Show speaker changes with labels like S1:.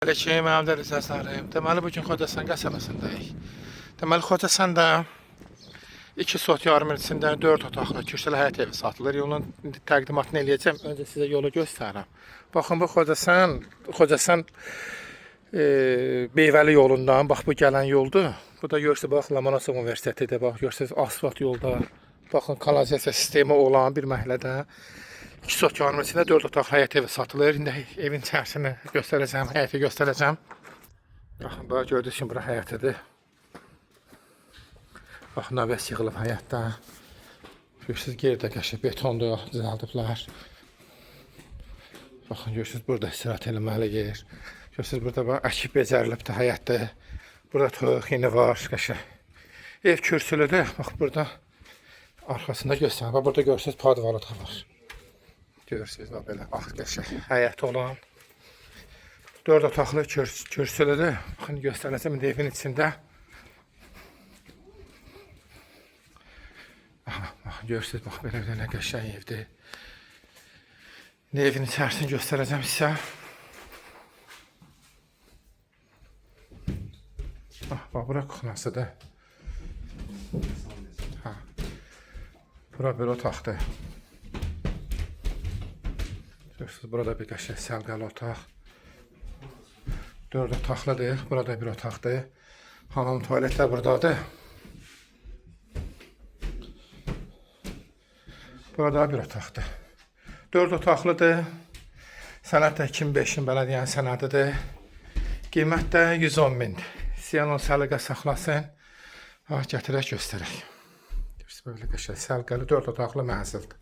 S1: Aleyküm, mənim də Rıza Sarıyım. Deməli, bugün Xocasan qəsəbəsindəyik. Deməli, Xocasanda 2 sot yarım ilçində 4 otaqlı kürsülü həyət evi satılır. Yolun təqdimatını eləyəcəm. Öncə sizə yolu göstərirəm. Baxın, bu Xocasan Beyvəli yolundan, bax bu gələn yoldur. Bu da görürsünüz, bax Lomonosov Universitetidir. Bax görürsünüz, asfalt yolda. Baxın, kanalizasiya sistemi olan bir məhəllədə 2 sot yarım içində 4 otaq həyət evi satılır. İndi evin içərisini göstərəcəm, həyəti göstərəcəm. Baxın, bax gördüyünüz kimi bura həyətidir. Baxın, növbəs yığılıb həyətdə. Görürsünüz, geridə qəşəng betondur, düzəltiblər. Baxın, görürsünüz, burada istirahət eləməli yer. Görürsünüz, burada bax, əkib becərilibdir həyətdə. Burada toyuq yeni var, qəşəng. Ev kürsülüdür. Bax, burada arxasında göstərir. Bax, burada görürsünüz, padvalı da var. Görürsünüz, bax, belə bax, qəşəng həyəti olan 4 otaqlı kürsülüdür. Baxın, göstərəcəm indi evin içində. Baxın, görürsünüz, bax, belə nə qəşəng evdir. Evin içərisini göstərəcəm sizə. Bax, bura kuxnasıdır. Bura bir otaqdır. Görürsünüz, burada bir qəşəng səlqəli otaq. 4 otaqlıdır. Burada bir otaqdır. Hamam tualetlər buradadır. Burada bir otaqdır. 4 otaqlıdır. Sənəd də 2005-in bələdiyyənin sənədidir. Qiymət də 110 mindir. İstəyən o səliqə saxlasın. Gətirək göstərək. Görürsünüz, belə qəşəng səlqəli 4 otaqlı mənzildir.